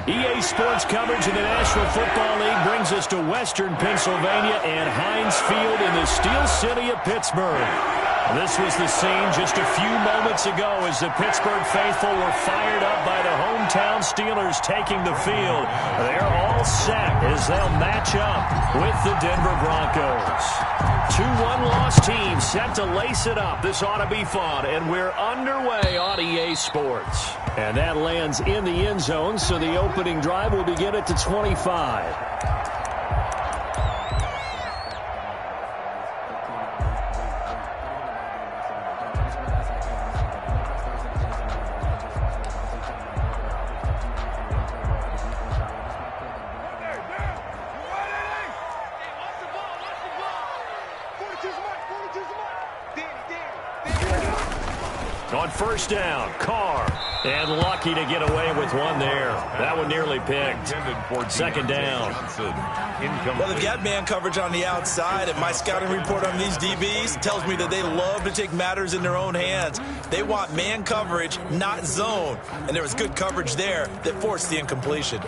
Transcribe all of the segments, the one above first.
EA Sports coverage in the National Football League brings us to Western Pennsylvania and Heinz Field in the Steel City of Pittsburgh. This was the scene just a few moments ago as the Pittsburgh faithful were fired up by the hometown Steelers taking the field. They're all set as they'll match up with the Denver Broncos. 2 one-loss teams set to lace it up. This ought to be fun, and we're underway on EA Sports. And that lands in the end zone, so the opening drive will begin at the 25. On first down, Carr. And lucky to get away with one there. That one nearly picked. Second down. Well, they've got man coverage on the outside, and my scouting report on these DBs tells me that they love to take matters in their own hands. They want man coverage, not zone. And there was good coverage there that forced the incompletion.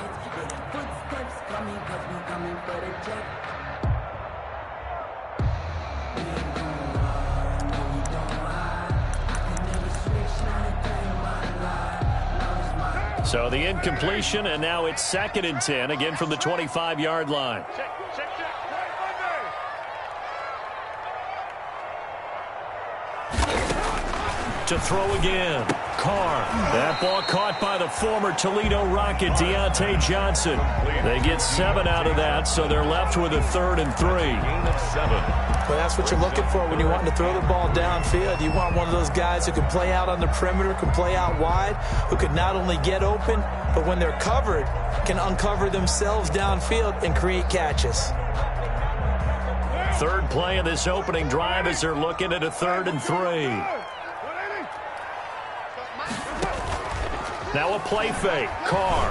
So the incompletion, and now it's 2nd and 10, again from the 25-yard line. To throw again, Carr. That ball caught by the former Toledo Rocket, Deontay Johnson. They get 7 out of that, so they're left with a 3rd and 3. Well, that's what you're looking for when you want to throw the ball downfield. You want one of those guys who can play out on the perimeter, can play out wide, who can not only get open, but when they're covered, can uncover themselves downfield and create catches. Third play of this opening drive as they're looking at a 3rd and 3. Now a play fake. Carr.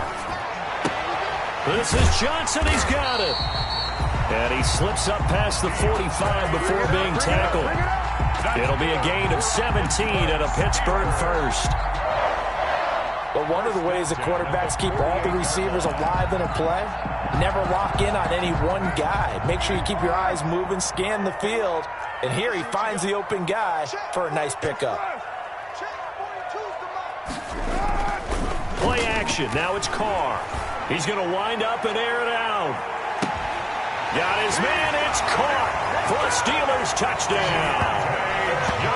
This is Johnson. He's got it. And he slips up past the 45 before being tackled. It'll be a gain of 17 and a Pittsburgh first. But one of the ways the quarterbacks keep all the receivers alive in a play, never lock in on any one guy. Make sure you keep your eyes moving, scan the field. And here he finds the open guy for a nice pickup. Play action. Now it's Carr. He's going to wind up and air it out. Got his man. It's caught for a Steelers touchdown.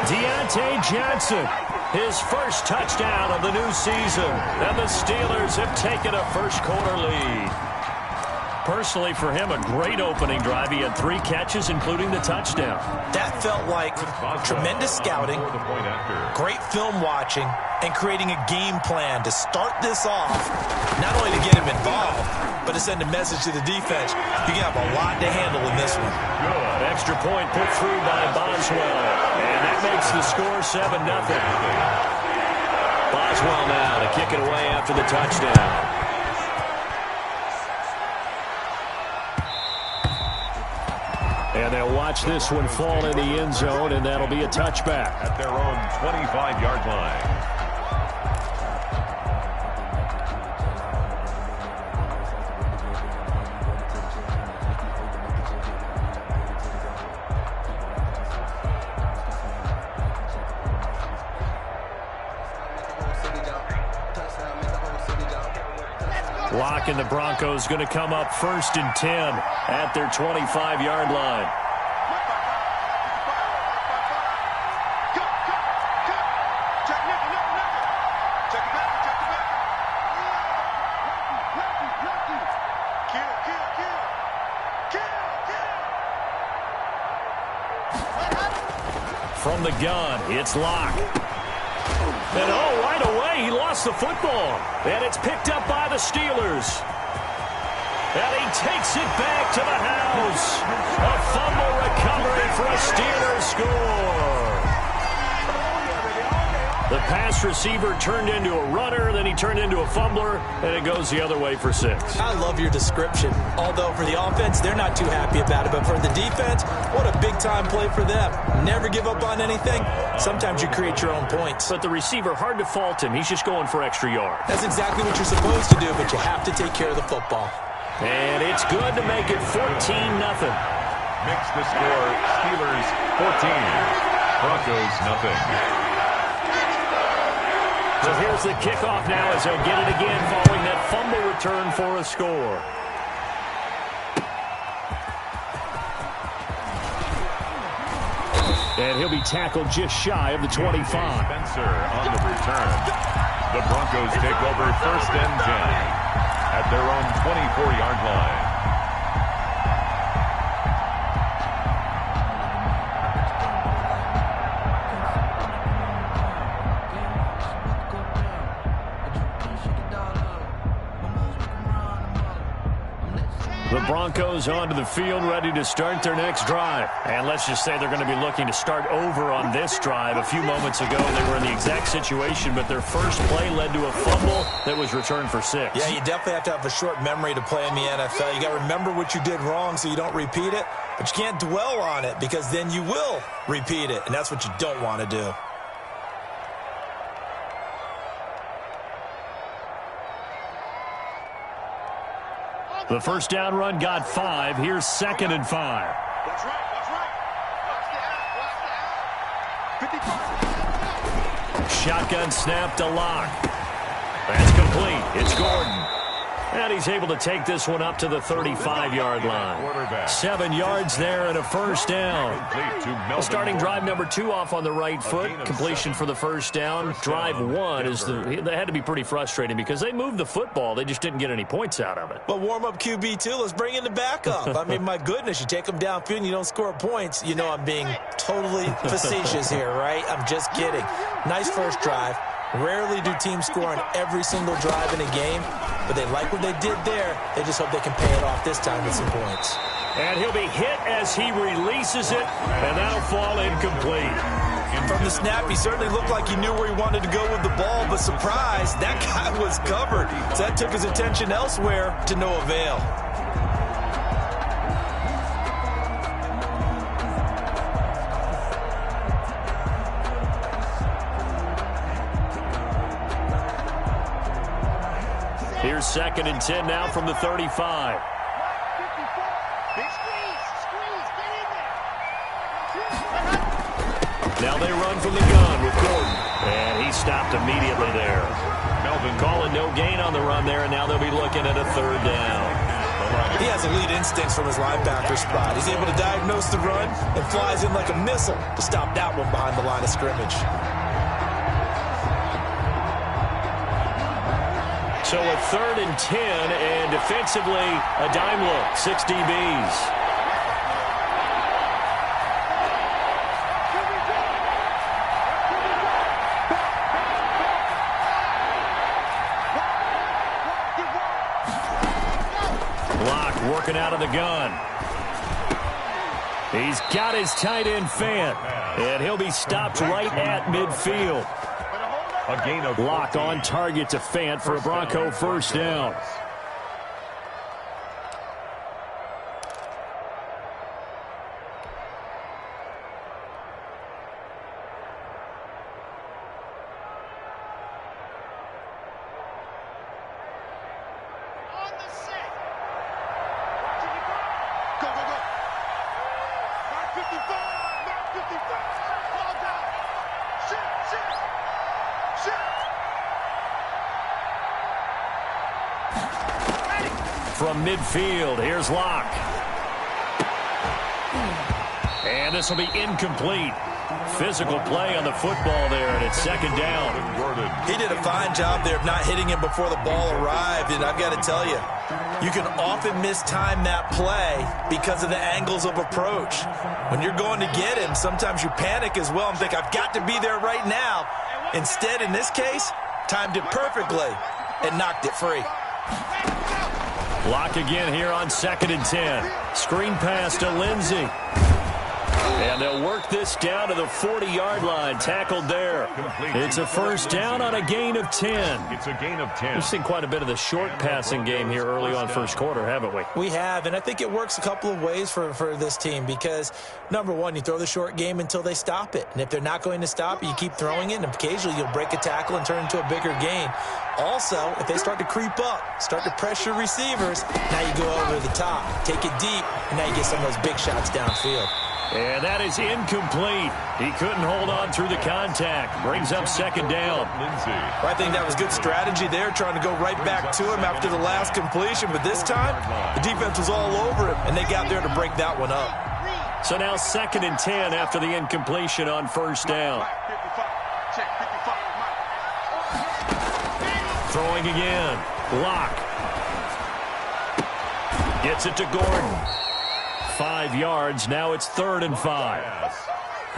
Deontay Johnson, his first touchdown of the new season. And the Steelers have taken a first-quarter lead. Personally, for him, a great opening drive. He had 3 catches, including the touchdown. That felt like tremendous scouting, great film watching, and creating a game plan to start this off, not only to get him involved, but to send a message to the defense. You can have a lot to handle in this one. Good. Extra point put through by Boswell. And that makes the score 7-0. Boswell now to kick it away after the touchdown. And they'll watch this one fall in the end zone, and that'll be a touchback. At their own 25-yard line. Lock and the Broncos going to come up 1st and 10 at their 25-yard line. From the gun, it's Locke. And right away, he lost the football. And it's picked up by the Steelers. And he takes it back to the house. A fumble recovery for a Steelers score. The pass receiver turned into a runner, then he turned into a fumbler, and it goes the other way for 6. I love your description. Although for the offense, they're not too happy about it. But for the defense, What a big-time play for them. Never give up on anything. Sometimes you create your own points. But the receiver, hard to fault him. He's just going for extra yards. That's exactly what you're supposed to do, but you have to take care of the football. And it's good to make it 14-0. Makes the score Steelers 14, Broncos nothing. So here's the kickoff now as they'll get it again following that fumble return for a score. And he'll be tackled just shy of the 25. Spencer on the return. The Broncos take over 1st and 10 at their own 24-yard line. The Broncos onto the field, ready to start their next drive. And let's just say they're going to be looking to start over on this drive. A few moments ago, they were in the exact situation, but their first play led to a fumble that was returned for 6. Yeah, you definitely have to have a short memory to play in the NFL. You got to remember what you did wrong so you don't repeat it, but you can't dwell on it because then you will repeat it, and that's what you don't want to do. The first down run got 5. Here's 2nd and 5. Watch right. Watch the out. Shotgun snap to Locke. That's complete. It's Gordon. And he's able to take this one up to the 35-yard line. 7 yards there and a first down. Starting drive number 2 off on the right foot. Completion for the first down. Drive 1 is they had to be pretty frustrating because they moved the football. They just didn't get any points out of it. But warm-up QB, too. Let's bring in the backup. I mean, my goodness, you take them downfield and you don't score points. You know I'm being totally facetious here, right? I'm just kidding. Nice first drive. Rarely do teams score on every single drive in a game, but they like what they did there. They just hope they can pay it off this time with some points. And he'll be hit as he releases it, and that'll fall incomplete. From the snap, he certainly looked like he knew where he wanted to go with the ball, but surprise, that guy was covered. So that took his attention elsewhere to no avail. Here's 2nd and 10 now from the 35. Big squeeze. Get in there. Now they run from the gun with Gordon. And he stopped immediately there. Melvin calling no gain on the run there, and now they'll be looking at a 3rd down. He has elite instincts from his linebacker spot. He's able to diagnose the run and flies in like a missile to stop that one behind the line of scrimmage. So a 3rd and 10, and defensively, a dime look, 6 DBs. Locke working out of the gun. He's got his tight end Fant, and he'll be stopped right at midfield. A gain of Locke on target to Fant for a Bronco first down. On the set. Watching it go. Go. Mark 55. Ball down. Shit. From midfield, here's Locke. And this will be incomplete. Physical play on the football there, and it's 2nd down. He did a fine job there of not hitting him before the ball arrived, and I've got to tell you, you can often mistime that play because of the angles of approach. When you're going to get him, sometimes you panic as well and think, I've got to be there right now. Instead, in this case, timed it perfectly and knocked it free. Locke again here on 2nd and 10. Screen pass to Lindsey. And they'll work this down to the 40-yard line, tackled there. It's a first down on a gain of 10. It's a gain of 10. We've seen quite a bit of the short passing game here early on first quarter, haven't we? We have, and I think it works a couple of ways for this team because, number one, you throw the short game until they stop it. And if they're not going to stop it, you keep throwing it, and occasionally you'll break a tackle and turn it into a bigger gain. Also, if they start to creep up, start to pressure receivers, now you go over the top, take it deep, and now you get some of those big shots downfield. And that is incomplete. He couldn't hold on through the contact. Brings up second down. I think that was good strategy there, trying to go right back to him after the last completion. But this time, the defense was all over him, and they got there to break that one up. So now 2nd and 10 after the incompletion on first down. Throwing again. Block. Gets it to Gordon. 5 yards. Now it's 3rd and 5.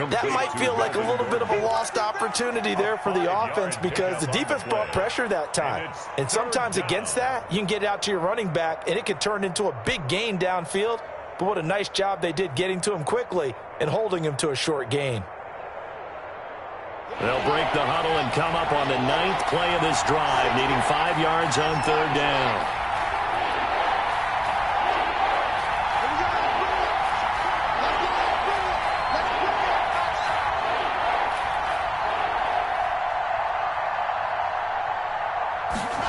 That might feel like a little bit of a lost opportunity there for the offense because the defense brought pressure that time. And sometimes against that, you can get out to your running back, and it could turn into a big gain downfield. But what a nice job they did getting to him quickly and holding him to a short gain. They'll break the huddle and come up on the 9th play of this drive, needing 5 yards on 3rd down.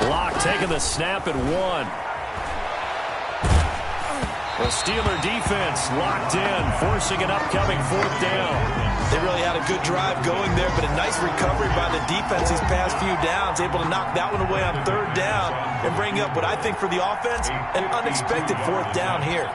Block taking the snap at 1. The Steeler defense locked in, forcing an upcoming 4th down. They really had a good drive going there, but a nice recovery by the defense these past few downs, able to knock that one away on 3rd down and bring up what I think for the offense, an unexpected 4th down here.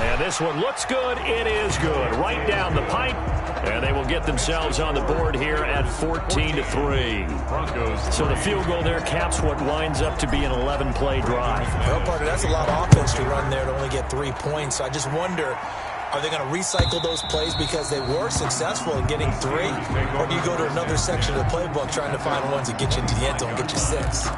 And this one looks good. It is good. Right down the pipe. And they will get themselves on the board here at 14-3. So the field goal there caps what winds up to be an 11-play drive. Well, partner, that's a lot of offense to run there to only get 3 points. So I just wonder, are they going to recycle those plays because they were successful in getting 3? Or do you go to another section of the playbook trying to find ones that get you into the end zone and get you 6?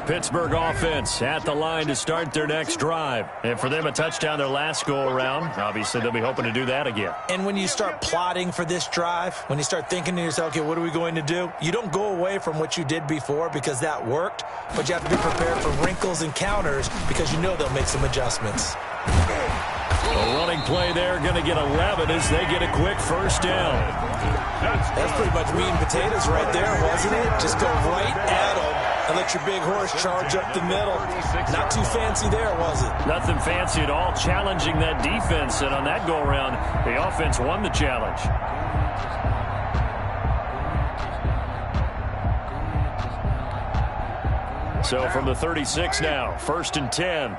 Pittsburgh offense at the line to start their next drive. And for them, a touchdown their last go-around. Obviously, they'll be hoping to do that again. And when you start plotting for this drive, when you start thinking to yourself, okay, what are we going to do? You don't go away from what you did before because that worked, but you have to be prepared for wrinkles and counters because you know they'll make some adjustments. A running play there, going to get 11 as they get a quick first down. That's pretty much meat and potatoes right there, wasn't it? Just go right at them and let your big horse charge up the middle. Not too fancy there, was it? Nothing fancy at all, challenging that defense. And on that go-around, the offense won the challenge. So from the 36 now, 1st and 10.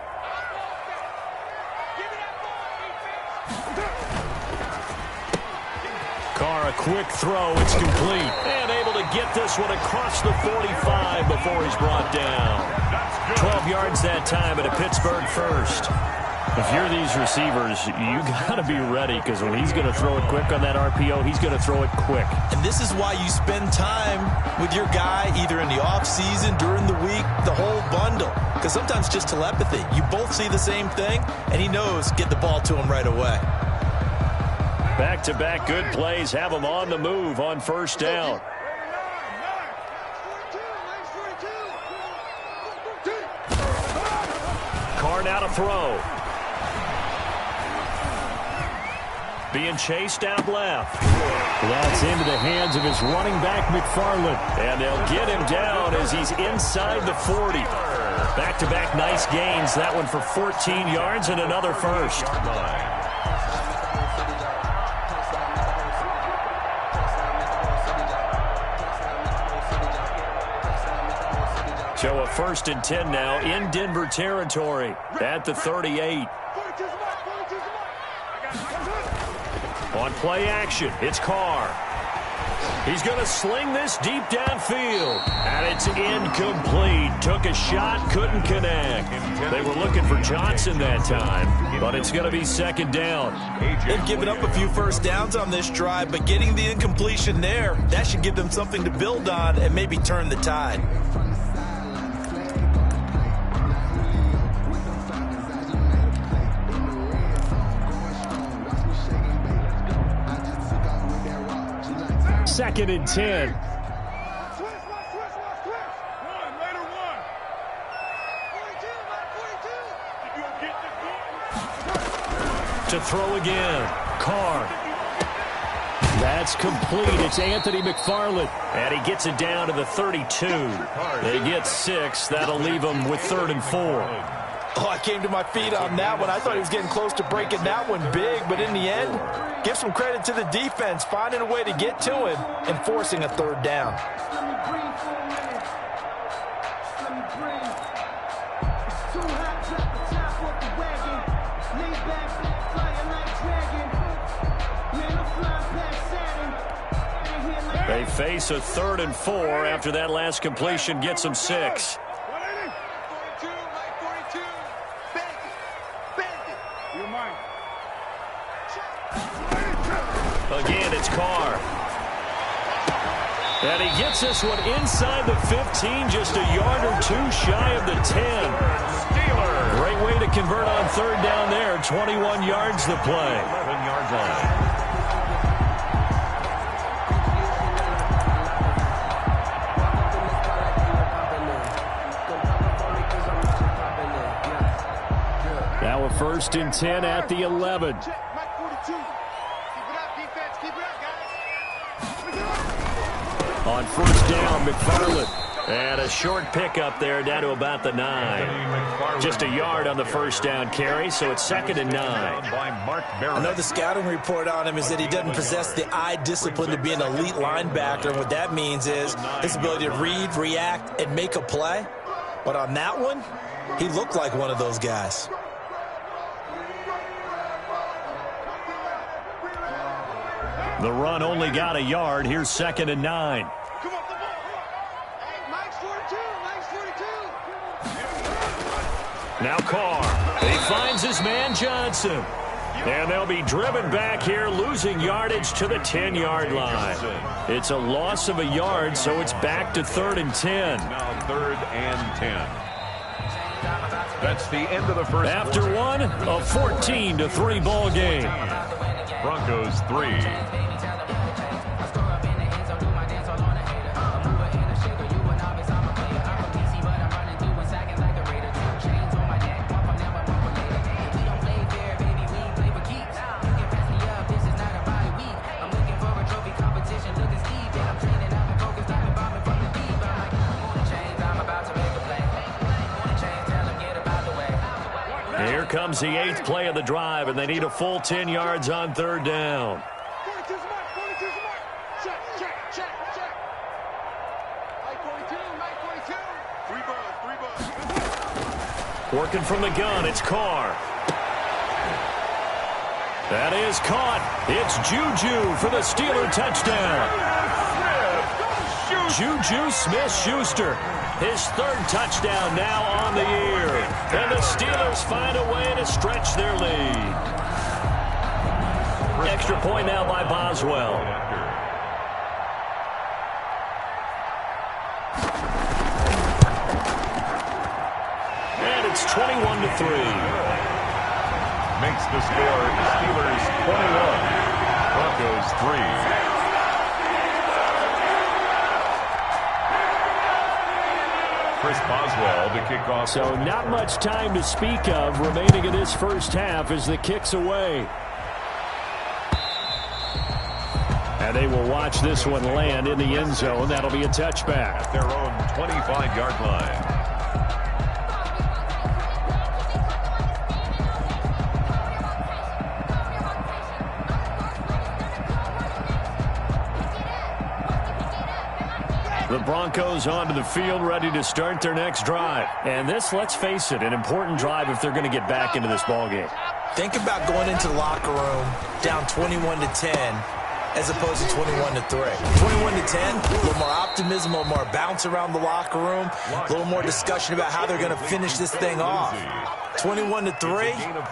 Carr, a quick throw. It's complete. And able to get this one across the 45 before he's brought down. 12 yards that time at a Pittsburgh first. If you're these receivers, you got to be ready because when he's going to throw it quick on that RPO, he's going to throw it quick. And this is why you spend time with your guy either in the offseason, during the week, the whole bundle. Because sometimes it's just telepathy. You both see the same thing, and he knows get the ball to him right away. Back-to-back good plays have him on the move on first down. Carr now to throw. Being chased out left. That's into the hands of his running back, McFarland. And they'll get him down as he's inside the 40. Back-to-back nice gains. That one for 14 yards and another first. So a 1st and 10 now in Denver territory at the 38. On play action, it's Carr. He's going to sling this deep downfield. And it's incomplete. Took a shot, couldn't connect. They were looking for Johnson that time, but it's going to be second down. They've given up a few first downs on this drive, but getting the incompletion there, that should give them something to build on and maybe turn the tide. Second and 10. To throw again. Carr. That's complete. It's Anthony McFarland. And he gets it down to the 32. They get 6. That'll leave them with 3rd and 4. Oh, I came to my feet on that one. I thought he was getting close to breaking that one big, but in the end, give some credit to the defense, finding a way to get to him and forcing a 3rd down. They face a 3rd and 4 after that last completion gets them 6. Again, it's Carr. And he gets this one inside the 15, just a yard or 2 shy of the 10. Steeler. Great way to convert on 3rd down there. 21 yards the play. 11-yard line. Now a 1st and 10 at the 11. On 1st down, McFarland. And a short pickup there down to about the 9. Just a yard on the 1st down carry, so it's 2nd and 9. I know the scouting report on him is that he doesn't possess the eye discipline to be an elite linebacker. And what that means is his ability to read, react, and make a play. But on that one, he looked like one of those guys. The run only got a yard. Here's 2nd and 9. Now Carr. He finds his man Johnson. And they'll be driven back here, losing yardage to the 10-yard line. It's a loss of a yard, so it's back to 3rd and 10. Now 3rd and 10. That's the end of the first. After one, a 14-3 ball game. Broncos 3. Here comes the 8th play of the drive, and they need a full 10 yards on 3rd down. Working from the gun, it's Carr. That is caught. It's Juju for the Steeler touchdown. Juju Smith-Schuster. His 3rd touchdown now on the year. And the Steelers find a way to stretch their lead. Extra point now by Boswell. And it's 21-3. Makes the score Steelers 21, Broncos 3. Chris Boswell to kick off. So not much time to speak of remaining in this first half as the kick's away. And they will watch this one land in the end zone. That'll be a touchback. At their own 25-yard line. The Broncos onto the field, ready to start their next drive. And this, let's face it, an important drive if they're going to get back into this ballgame. Think about going into the locker room down 21-10 as opposed to 21-3. 21-10, a little more optimism, a little more bounce around the locker room, a little more discussion about how they're going to finish this thing off. 21-3,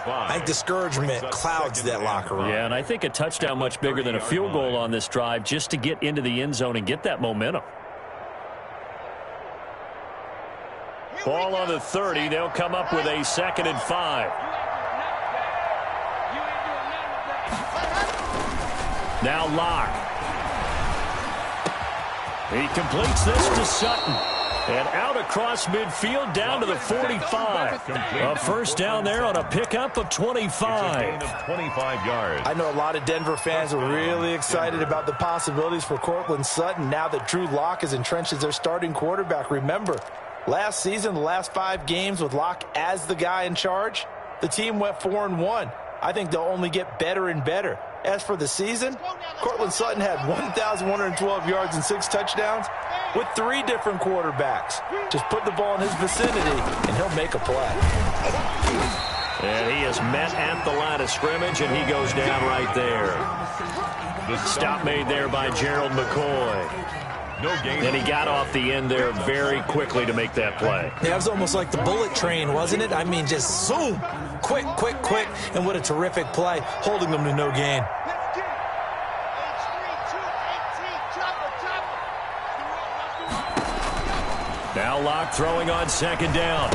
I think discouragement clouds that locker room. Yeah, and I think a touchdown much bigger than a field goal on this drive just to get into the end zone and get that momentum. Ball on the 30. They'll come up with a 2nd and 5. Now Locke. He completes this to Sutton. And out across midfield down to the 45. A first down there on a pickup of 25. 25 yards. I know a lot of Denver fans are really excited about the possibilities for Courtland Sutton now that Drew Lock is entrenched as their starting quarterback. Remember, last season, the last 5 games with Lock as the guy in charge, the team went 4-1. I think they'll only get better and better. As for the season, Courtland Sutton had 1,112 yards and 6 touchdowns with 3 different quarterbacks. Just put the ball in his vicinity, and he'll make a play. And he is met at the line of scrimmage, and he goes down right there. The stop made there by Gerald McCoy. And he got off the end there very quickly to make that play. Yeah, it was almost like the bullet train, wasn't it? I mean, just zoom, quick, quick, quick, and what a terrific play, holding them to no gain. Now Locke throwing on 2nd down.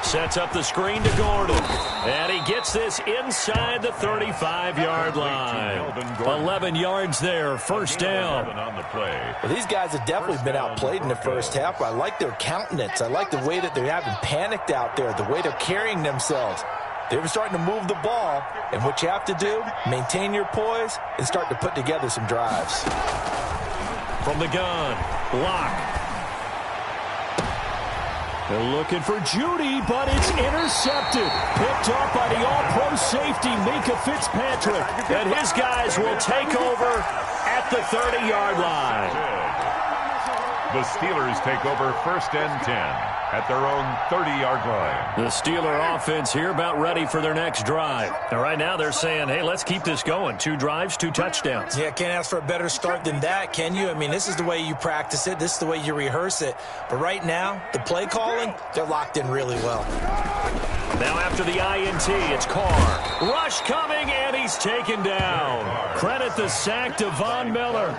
Sets up the screen to Gordon. And he gets this inside the 35-yard line. 11 yards there, first down. Well, these guys have definitely been outplayed in the first half. I like their countenance. I like the way that they're having panicked out there, the way they're carrying themselves. They're starting to move the ball, and what you have to do, maintain your poise and start to put together some drives. From the gun, Locke. They're looking for Judy, but it's intercepted. Picked up by the all-pro safety, Mika Fitzpatrick. And his guys will take over at the 30-yard line. The Steelers take over 1st and 10 at their own 30-yard line. The Steeler offense here about ready for their next drive. And right now they're saying, hey, let's keep this going. 2 drives, 2 touchdowns. Yeah, can't ask for a better start than that, can you? I mean, this is the way you practice it. This is the way you rehearse it. But right now, the play calling, they're locked in really well. Now after the INT, it's Carr. Rush coming, and he's taken down. Credit the sack to Von Miller.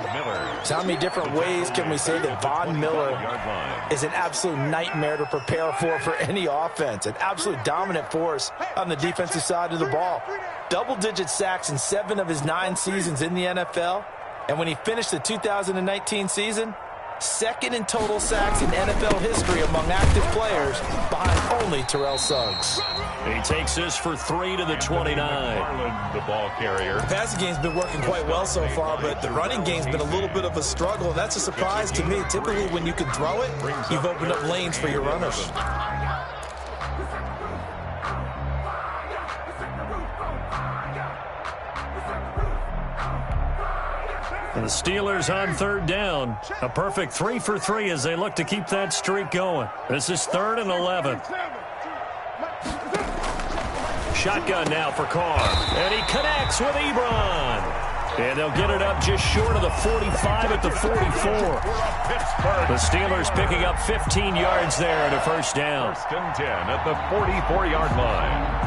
So how many different ways can we say that Von Miller is an absolute nightmare to prepare for any offense? An absolute dominant force on the defensive side of the ball. Double-digit sacks in 7 of his 9 seasons in the NFL. And when he finished the 2019 season, 2nd in total sacks in NFL history among active players, behind only Terrell Suggs. He takes this for 3 to the 29. The ball carrier. The passing game's been working quite well so far, but the running game's been a little bit of a struggle, and that's a surprise to me. Typically, when you can throw it, you've opened up lanes for your runners. And the Steelers on 3rd down. A perfect 3 for 3 as they look to keep that streak going. This is 3rd and 11. Shotgun now for Carr. And he connects with Ebron. And they'll get it up just short of the 45 at the 44. The Steelers picking up 15 yards there at a first down. 1st and 10 at the 44-yard line.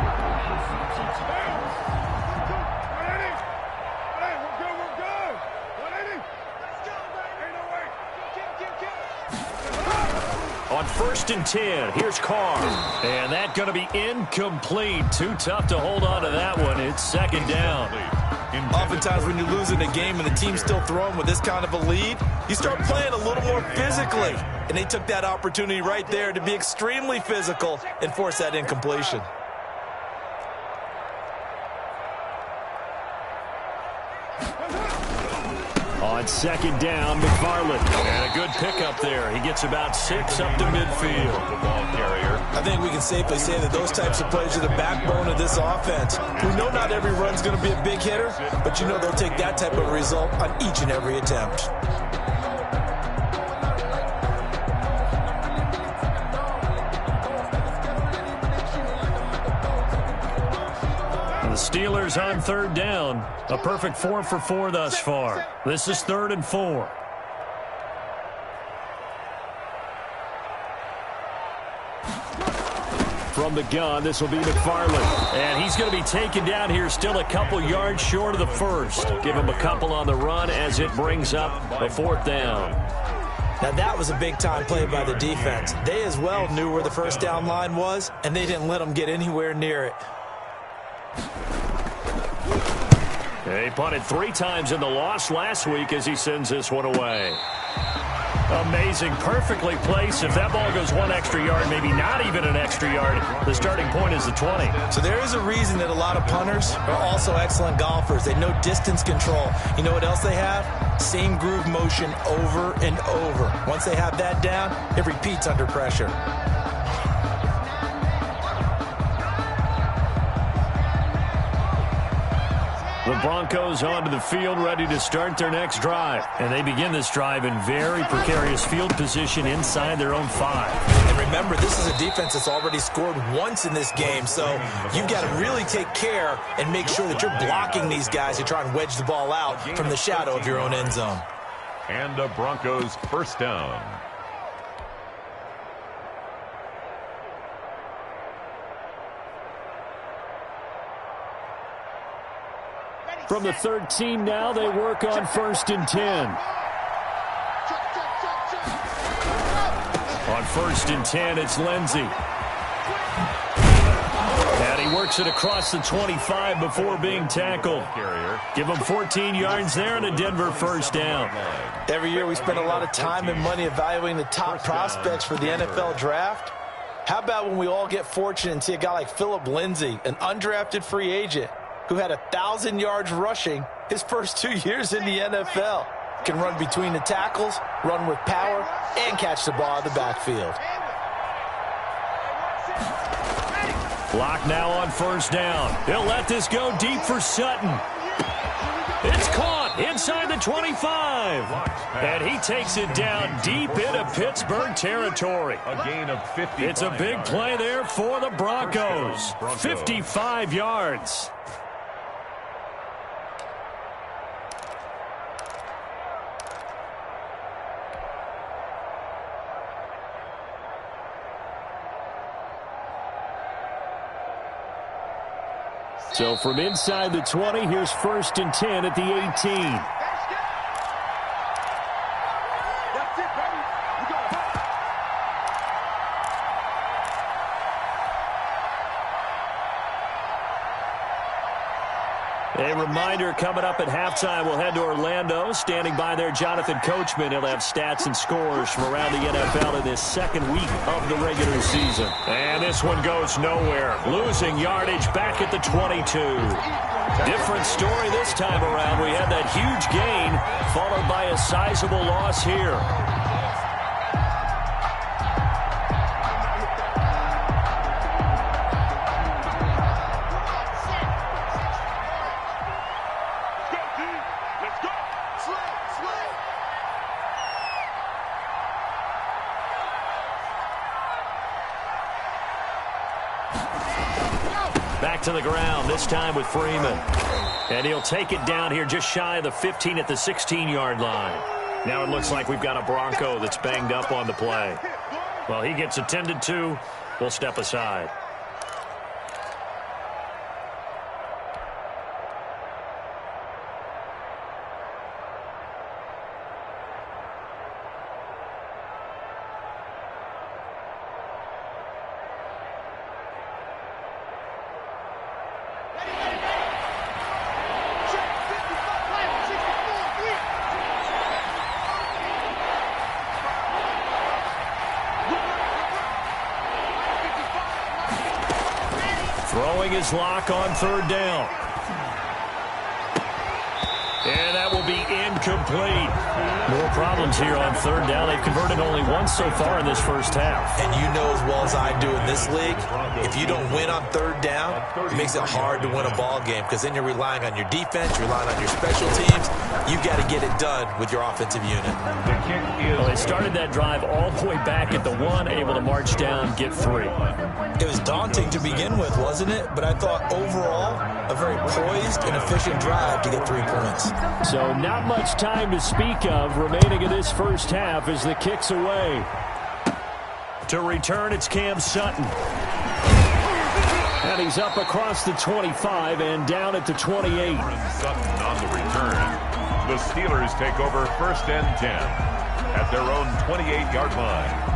On 1st and 10, here's Carr. And that's going to be incomplete. Too tough to hold on to that one. It's 2nd down. Oftentimes when you're losing a game and the team's still throwing with this kind of a lead, you start playing a little more physically. And they took that opportunity right there to be extremely physical and force that incompletion. On 2nd down, McFarland. And a good pickup there. He gets about 6 up to midfield. The ball carrier. I think we can safely say that those types of plays are the backbone of this offense. We know not every run's going to be a big hitter, but you know they'll take that type of result on each and every attempt. The Steelers on third down. A perfect 4 for 4 thus far. This is 3rd and 4. From the gun, this will be McFarland. And he's going to be taken down here, still a couple yards short of the first. Give him a couple on the run as it brings up a 4th down. Now that was a big-time play by the defense. They as well knew where the first down line was, and they didn't let them get anywhere near it. He punted 3 times in the loss last week as he sends this one away. Amazing, perfectly placed. If that ball goes 1 extra yard, maybe not even an extra yard, the starting point is the 20. So there is a reason that a lot of punters are also excellent golfers. They know distance control. You know what else they have? Same groove motion over and over. Once they have that down, it repeats under pressure. The Broncos onto the field, ready to start their next drive. And they begin this drive in very precarious field position inside their own 5. And remember, this is a defense that's already scored once in this game, so you've got to really take care and make sure that you're blocking these guys who try and wedge the ball out from the shadow of your own end zone. And a Broncos first down. From the 13 now, they work on 1st and 10. On 1st and 10, it's Lindsey. And he works it across the 25 before being tackled. Give him 14 yards there and a Denver first down. Every year we spend a lot of time and money evaluating the top prospects for the NFL draft. How about when we all get fortunate and see a guy like Phillip Lindsay, an undrafted free agent, who had 1,000 yards rushing his first 2 years in the NFL. Can run between the tackles, run with power, and catch the ball out of the backfield. Block now on 1st down. He'll let this go deep for Sutton. It's caught inside the 25. And he takes it down deep into Pittsburgh territory. A gain of 50. It's a big play there for the Broncos. 55 yards. So from inside the 20, here's 1st and 10 at the 18. A reminder, coming up at halftime, we'll head to Orlando. Standing by there, Jonathan Coachman. He'll have stats and scores from around the NFL in this 2nd week of the regular season. And this one goes nowhere. Losing yardage back at the 22. Different story this time around. We had that huge gain, followed by a sizable loss here. Back to the ground, this time with Freeman. And he'll take it down here just shy of the 15 at the 16-yard line. Now it looks like we've got a Bronco that's banged up on the play. Well, he gets attended to. We'll step aside. Throwing his lock on 3rd down. And that will be incomplete. More problems here on third down. They've converted only once so far in this first half. And you know as well as I do in this league, if you don't win on third down, it makes it hard to win a ball game because then you're relying on your defense, you're relying on your special teams. You've got to get it done with your offensive unit. Well, they started that drive all the way back at the 1, able to march down, get 3. It was daunting to begin with, wasn't it? But I thought overall, a very poised and efficient drive to get 3 points. So not much time to speak of remaining in this first half as the kick's away. To return, it's Cam Sutton. And he's up across the 25 and down at the 28. Sutton on the return. The Steelers take over first and 10 at their own 28-yard line.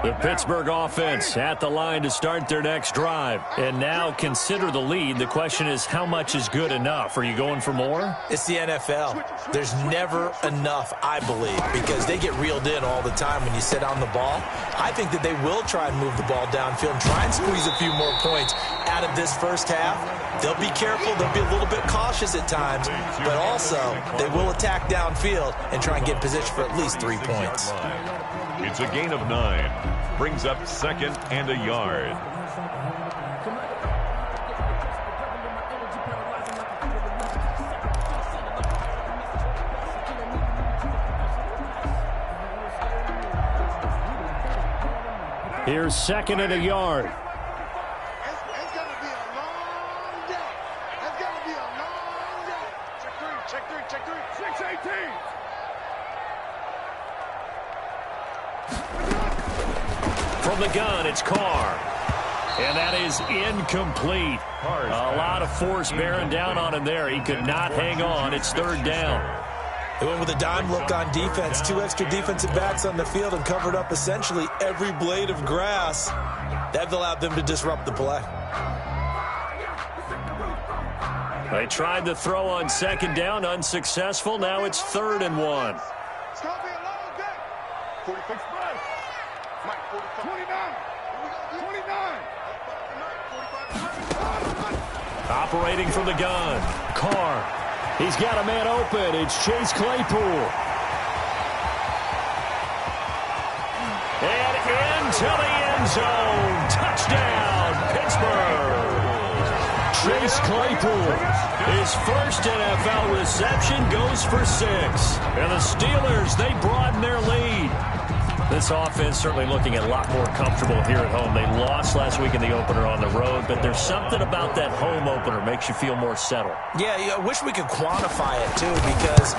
The Pittsburgh offense at the line to start their next drive. And now consider the lead. The question is, how much is good enough? Are you going for more? It's the NFL. There's never enough, I believe, because they get reeled in all the time when you sit on the ball. I think that they will try and move the ball downfield and try and squeeze a few more points out of this first half. They'll be careful. They'll be a little bit cautious at times, but also they will attack downfield and try and get in position for at least 3 points. It's a gain of 9. Brings up second and a yard. Here's second and a yard. It's going to be a long day. It's going to be a long day. Check three. 6-18. From the gun, it's Carr. And that is incomplete. A lot of force bearing down on him there. He could not hang on. It's third down. They went with a dime look on defense. 2 extra defensive backs on the field and covered up essentially every blade of grass. That allowed them to disrupt the play. They tried to throw on second down, unsuccessful. Now it's 3rd and 1. It's going to be a long day. 46 Mike. 29. 29. Operating from the gun. Carr. He's got a man open. It's Chase Claypool. And into the end zone. Touchdown, Pittsburgh. Chase Claypool. His first NFL reception goes for 6. And the Steelers, they broaden their lead. This offense certainly looking a lot more comfortable here at home. They lost last week in the opener on the road, but there's something about that home opener makes you feel more settled. Yeah, I wish we could quantify it, too, because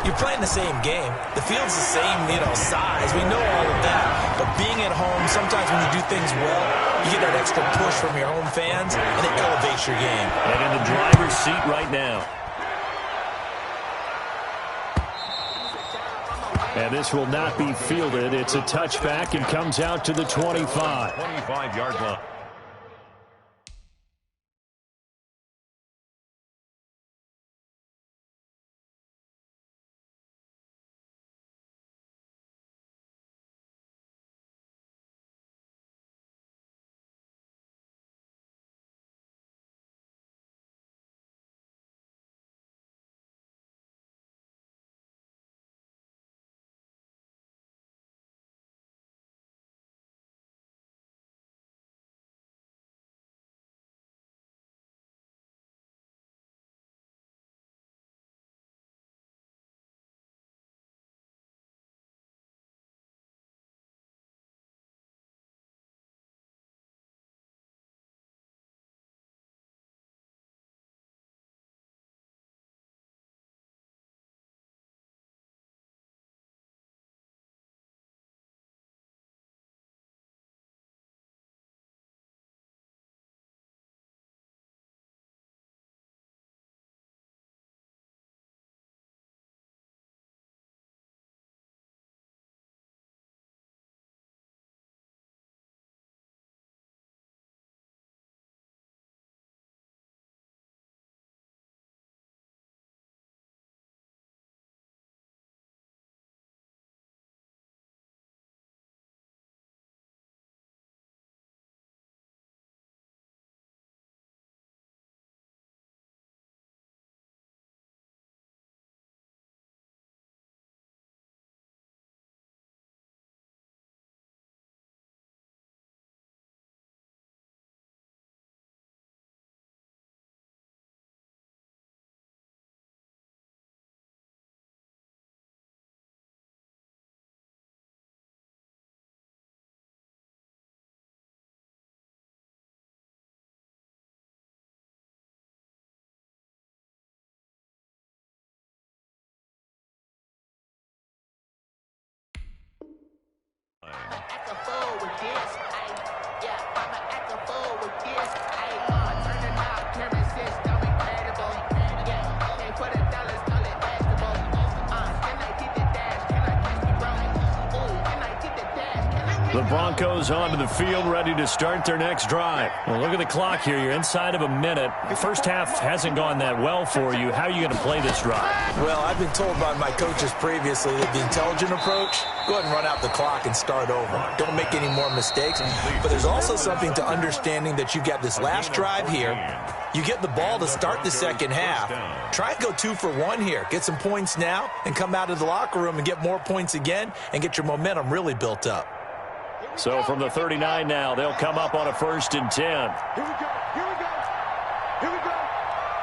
you're playing the same game. The field's the same, size. We know all of that. But being at home, sometimes when you do things well, you get that extra push from your home fans, and it elevates your game. And in the driver's seat right now. And this will not be fielded. It's a touchback and comes out to the 25. 25-yard line. a fool with this. Yeah, I'ma act a fool with this. Turn it out, camera system incredible. Yeah, they put $1, call it basketball. Can I get the dash? Can I catch me, bro? Ooh, can I get the dash? Can I catch The Broncos onto the field, ready to start their next drive. Well, look at the clock here. You're inside of a minute. The first half hasn't gone that well for you. How are you going to play this drive? Well, I've been told by my coaches previously that the intelligent approach, go ahead and run out the clock and start over. Don't make any more mistakes. But there's also something to understanding that you've got this last drive here. You get the ball to start the second half. Try and go 2 for 1 here. Get some points now and come out of the locker room and get more points again and get your momentum really built up. So from the 39 now, they'll come up on a 1st and 10. Here we go. Here we go. Here we go.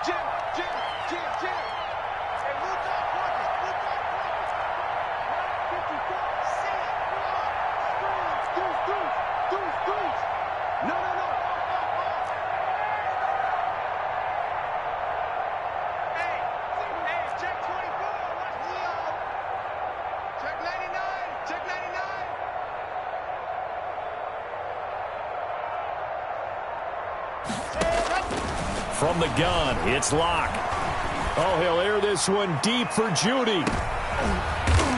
Jim. Hey, look up, Marcus. Look up, Marcus. 54. See it. Deuce. No. Hey, check 24. Watch Leon. Check 99. Check 99. From the gun, it's Locke. Oh, he'll air this one deep for Judy.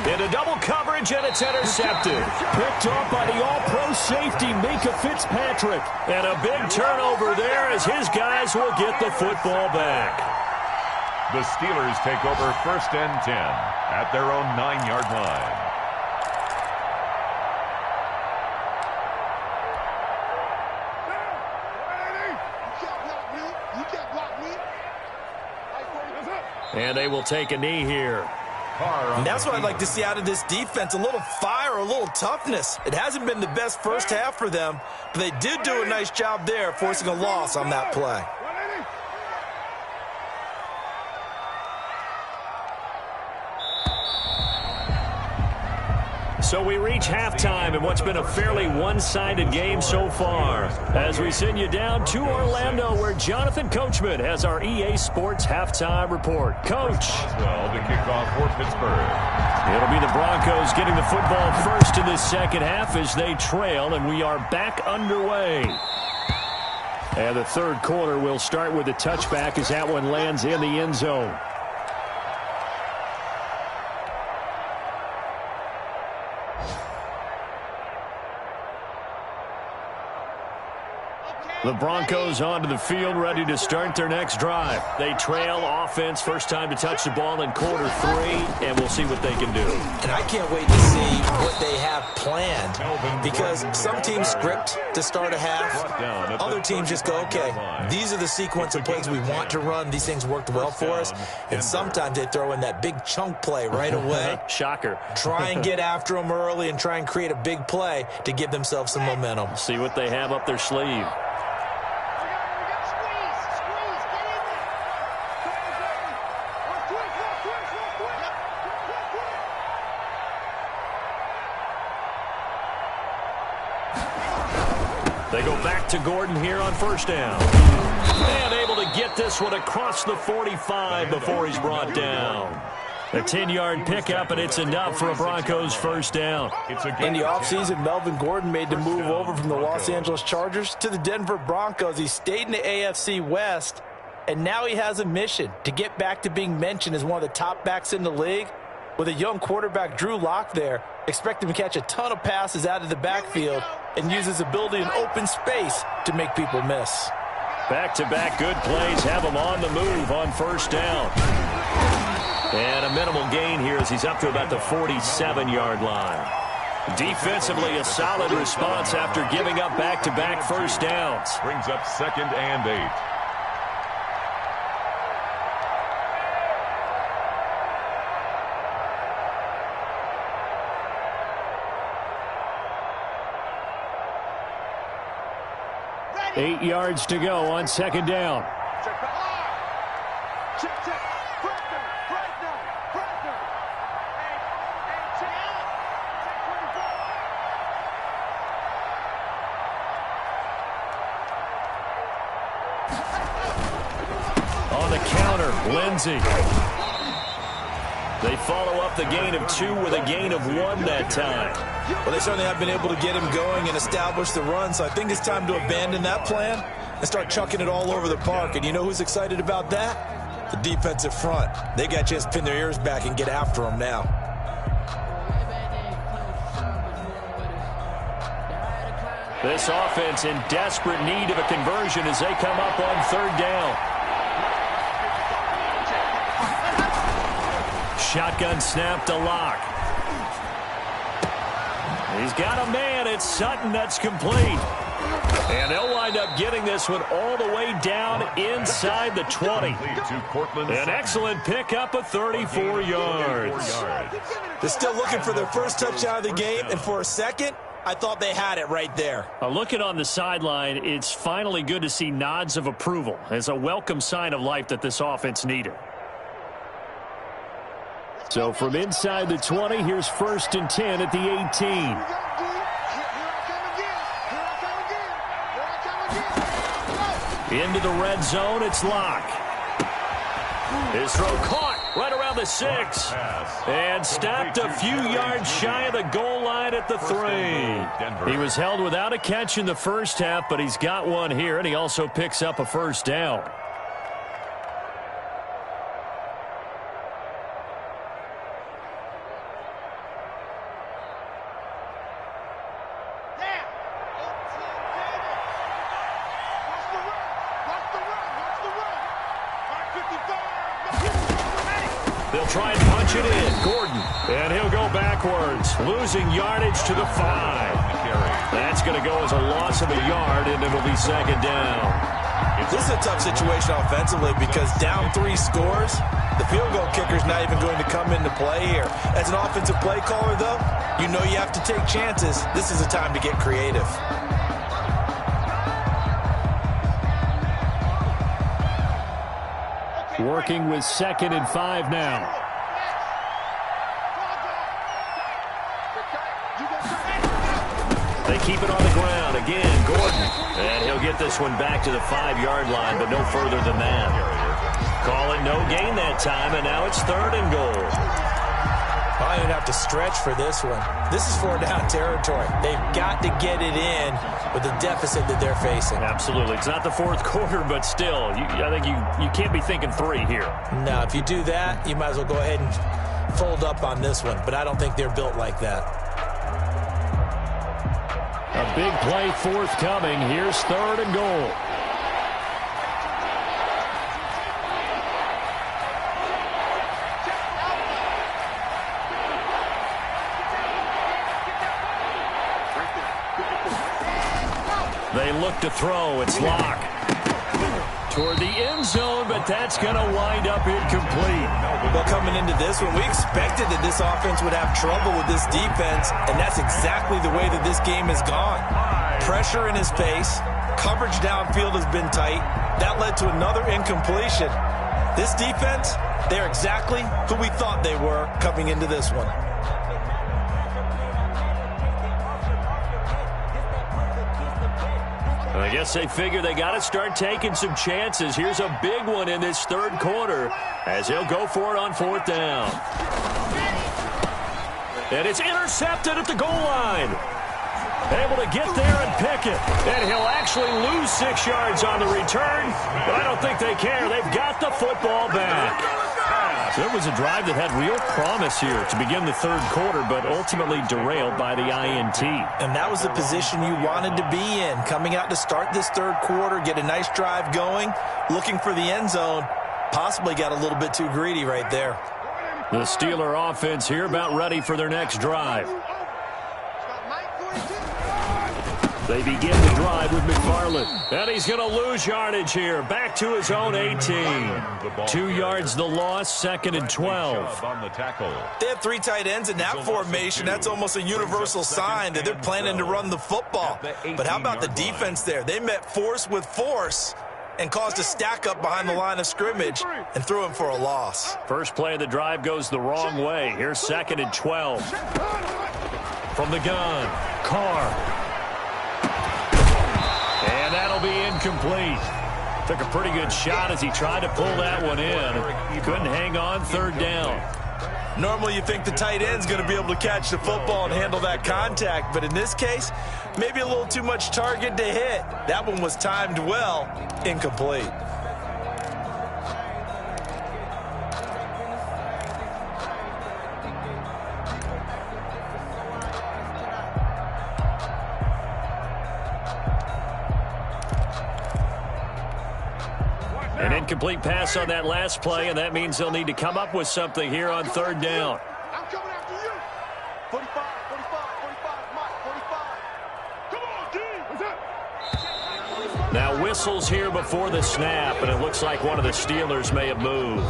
Into double coverage, and it's intercepted. Picked off by the all-pro safety, Mika Fitzpatrick. And a big turnover there as his guys will get the football back. The Steelers take over 1st and 10 at their own 9-yard line. And they will take a knee here. And that's what I'd like to see out of this defense, a little fire, a little toughness. It hasn't been the best first half for them, but they did do a nice job there, forcing a loss on that play. So we reach halftime in what's been a fairly one-sided game so far. As we send you down to Orlando, where Jonathan Coachman has our EA Sports halftime report. Coach. Well, to kick off for Pittsburgh. It'll be the Broncos getting the football first in this second half as they trail, and we are back underway. And the third quarter will start with a touchback as that one lands in the end zone. The Broncos onto the field, ready to start their next drive. They trail offense, first time to touch the ball in quarter 3, and we'll see what they can do. And I can't wait to see what they have planned, because some teams script to start a half. Other teams just go, okay, these are the sequence of plays we want to run. These things worked well for us. And sometimes they throw in that big chunk play right away. Shocker. Try and get after them early and try and create a big play to give themselves some momentum. See what they have up their sleeve. They go back to Gordon here on first down. And able to get this one across the 45 before he's brought down. A 10-yard pickup, and it's enough for a Broncos first down. In the offseason, Melvin Gordon made the move over from the Los Angeles Chargers to the Denver Broncos. He stayed in the AFC West, and now he has a mission to get back to being mentioned as one of the top backs in the league. With a young quarterback, Drew Lock, there, expect him to catch a ton of passes out of the backfield and use his ability in open space to make people miss. Back-to-back good plays have him on the move on first down. And a minimal gain here as he's up to about the 47-yard line. Defensively, a solid response after giving up back-to-back first downs. Brings up 2nd and 8. Ready. 8 yards to go on second down. On the counter, Lindsey. They follow up the gain of 2 with a gain of 1 that time. Well, they certainly have been able to get him going and establish the run, so I think it's time to abandon that plan and start chucking it all over the park. And you know who's excited about that? The defensive front. They got a chance to pin their ears back and get after him now. This offense in desperate need of a conversion as they come up on 3rd down. Shotgun snap to Locke. He's got a man. It's Sutton that's complete. And they'll wind up getting this one all the way down inside the 20. An excellent pickup of 34 yards. They're still looking for their first touchdown of the game, and for a second, I thought they had it right there. Looking on the sideline, it's finally good to see nods of approval as a welcome sign of life that this offense needed. So from inside the 20, here's 1st and 10 at the 18. Into the red zone, it's Locke. His throw caught right around the 6. And stopped a few yards shy of the goal line at the 3. He was held without a catch in the first half, but he's got one here, and he also picks up a 1st down. They'll try and punch it in. Gordon. And he'll go backwards, losing yardage to the 5. That's going to go as a loss of a yard, and it'll be 2nd down. This is a tough situation offensively because down 3 scores, the field goal kicker's not even going to come into play here. As an offensive play caller, though, you know you have to take chances. This is a time to get creative. Working with 2nd and 5 now. They keep it on the ground. Again, Gordon. And he'll get this one back to the 5-yard line, but no further than that. Call it no gain that time, and now it's 3rd and goal. I don't have to stretch for this one. This is 4-down territory. They've got to get it in with the deficit that they're facing. Absolutely. It's not the 4th quarter, but still, I think you can't be thinking 3 here. No, if you do that, you might as well go ahead and fold up on this one, but I don't think they're built like that. A big play forthcoming. Here's 3rd and goal. They look to throw. It's Locke. Toward the end zone, but that's going to wind up incomplete. Well, coming into this one, we expected that this offense would have trouble with this defense, and that's exactly the way that this game has gone. Pressure in his face. Coverage downfield has been tight. That led to another incompletion. This defense, they're exactly who we thought they were coming into this one. I guess they figure they got to start taking some chances. Here's a big one in this 3rd quarter as he'll go for it on 4th down. And it's intercepted at the goal line. Able to get there and pick it. And he'll actually lose 6 yards on the return, but I don't think they care. They've got the football back. So it was a drive that had real promise here to begin the 3rd quarter, but ultimately derailed by the INT. And that was the position you wanted to be in, coming out to start this 3rd quarter, get a nice drive going, looking for the end zone. Possibly got a little bit too greedy right there. The Steeler offense here about ready for their next drive. They begin the drive with McFarland. And he's going to lose yardage here. Back to his own 18. 2 yards the loss, 2nd and 12. They have 3 tight ends in that formation. That's almost a universal sign that they're planning to run the football. But how about the defense there? They met force with force and caused a stack up behind the line of scrimmage and threw him for a loss. First play of the drive goes the wrong way. Here's 2nd and 12. From the gun, Carr. And that'll be incomplete. Took a pretty good shot as he tried to pull that one in. Couldn't hang on, 3rd down. Normally you think the tight end's going to be able to catch the football and handle that contact, but in this case, maybe a little too much target to hit. That one was timed well, incomplete. An incomplete pass on that last play, and that means they'll need to come up with something here on third down. I'm coming after you. 45, 45, 45, Mike, 45. Come on, D. What's up? Now whistles here before the snap, and it looks like one of the Steelers may have moved.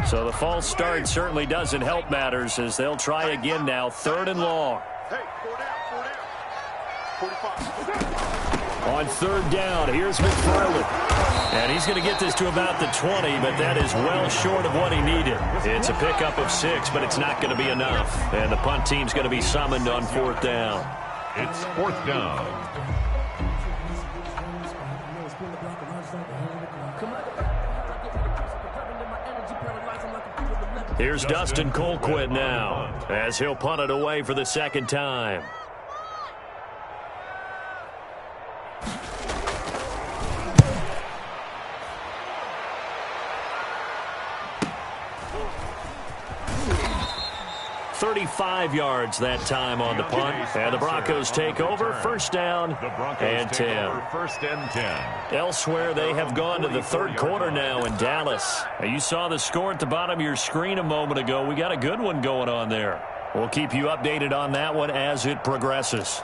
So the false start certainly doesn't help matters as they'll try again now, third and long. Hey, 4 down, 45. On third down, here's McFarland. And he's going to get this to about the 20, but that is well short of what he needed. It's a pickup of 6, but it's not going to be enough. And the punt team's going to be summoned on fourth down. It's fourth down. Here's Dustin Colquitt now as he'll punt it away for the second time. .35 yards that time on the punt. And the Broncos take over, first down and 10. First and 10. Elsewhere, they have gone to the third quarter now in Dallas. You saw the score at the bottom of your screen a moment ago. We got a good one going on there. We'll keep you updated on that one as it progresses.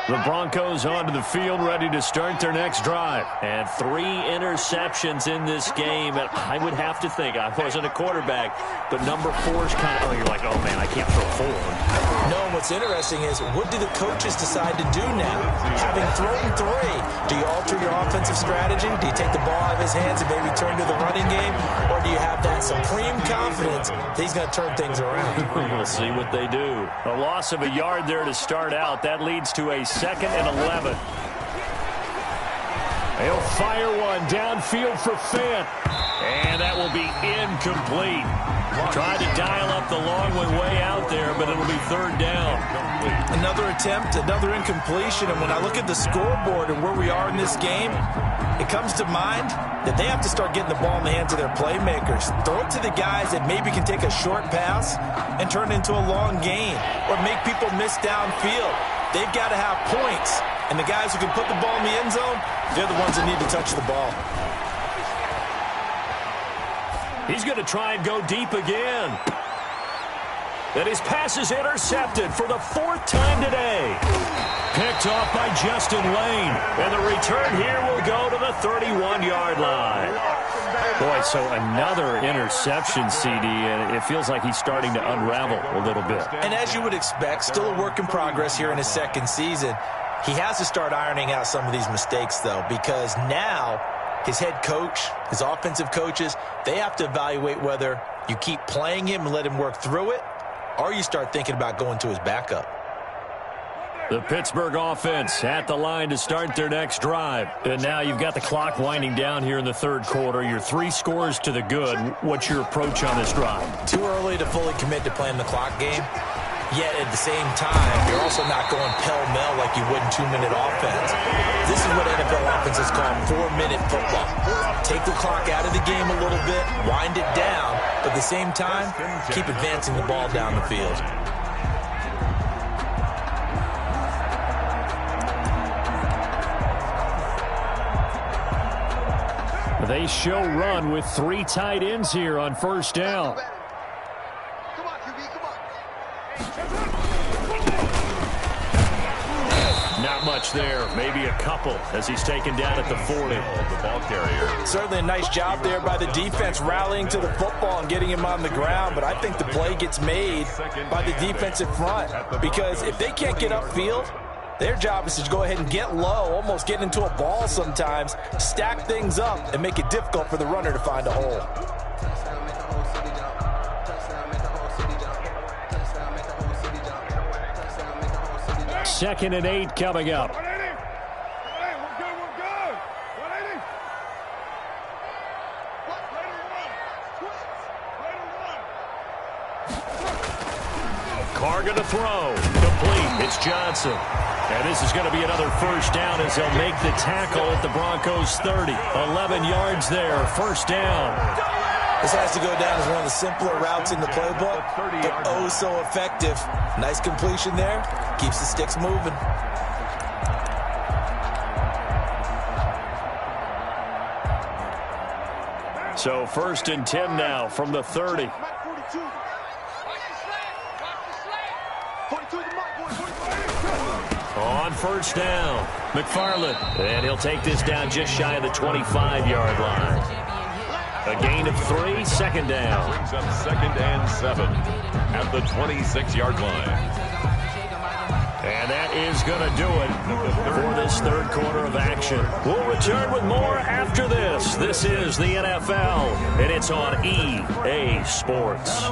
The Broncos onto the field, ready to start their next drive. And 3 interceptions in this game. And I would have to think, I wasn't a quarterback, but number 4 is kind of, you're like, oh, man, I can't throw 4. No, and what's interesting is, what do the coaches decide to do now? Having thrown 3, do you alter your offensive strategy? Do you take the ball out of his hands and maybe turn to the running game? Or do you have that supreme confidence that he's going to turn things around? We'll see what they do. A loss of a yard there to start out. That leads to a 2nd and 11. He'll fire one downfield for Fant. And that will be incomplete. Tried to dial up the long one way out there, but it'll be third down. Another attempt, another incompletion. And when I look at the scoreboard and where we are in this game, it comes to mind that they have to start getting the ball in the hands of their playmakers. Throw it to the guys that maybe can take a short pass and turn it into a long gain or make people miss downfield. They've got to have points. And the guys who can put the ball in the end zone, they're the ones that need to touch the ball. He's going to try and go deep again. And his pass is intercepted for the 4th time today. Picked off by Justin Lane. And the return here will go to the 31-yard line. Boy, so another interception, CD, and it feels like he's starting to unravel a little bit. And as you would expect, still a work in progress here in his second season. He has to start ironing out some of these mistakes, though, because now his head coach, his offensive coaches, they have to evaluate whether you keep playing him and let him work through it, or you start thinking about going to his backup. The Pittsburgh offense at the line to start their next drive. And now you've got the clock winding down here in the third quarter. You're 3 scores to the good. What's your approach on this drive? Too early to fully commit to playing the clock game. Yet at the same time, you're also not going pell-mell like you would in 2-minute offense. This is what NFL offenses call 4-minute football. Take the clock out of the game a little bit, wind it down, but at the same time, keep advancing the ball down the field. They show run with 3 tight ends here on first down. Come on, QB, come on. Not much much there. Maybe a couple as he's taken down at the 40. The ball carrier. Certainly a nice job there by the defense rallying to the football and getting him on the ground, but I think the play gets made by the defensive front because if they can't get upfield, their job is to go ahead and get low, almost get into a ball sometimes, stack things up, and make it difficult for the runner to find a hole. Second and 8 coming up. Carr going to throw. Complete. It's Johnson. And this is going to be another first down as they'll make the tackle at the Broncos 30. 11 yards there. First down. This has to go down as one of the simpler routes in the playbook, but oh so effective. Nice completion there. Keeps the sticks moving. So first and 10 now from the 30. On first down, McFarland. And he'll take this down just shy of the 25-yard line. A gain of 3, second down. Brings up second and 7 at the 26-yard line. And that is going to do it for this third quarter of action. We'll return with more after this. This is the NFL, and it's on EA Sports.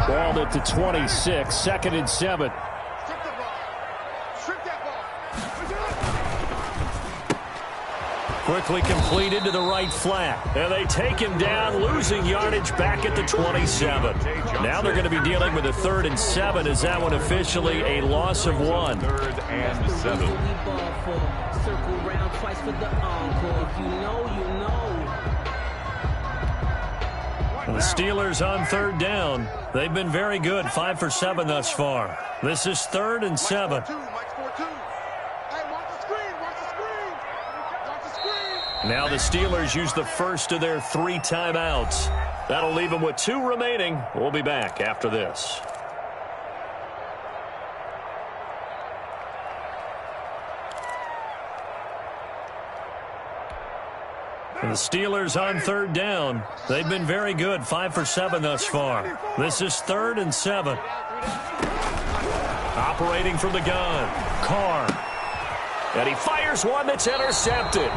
Ball at the 26, second and 7. Quickly completed to the right flat. And they take him down, losing yardage back at the 27. Now they're going to be dealing with a 3rd and 7. Is that one officially a loss of 1? 3rd and 7. The Steelers on 3rd down. They've been very good, 5 for 7 thus far. This is 3rd and 7. Now the Steelers use the first of their 3 timeouts. That'll leave them with 2 remaining. We'll be back after this. And the Steelers on 3rd down. They've been very good, 5 for 7 thus far. This is 3rd and 7. Operating from the gun, Carr. And he fires one that's intercepted.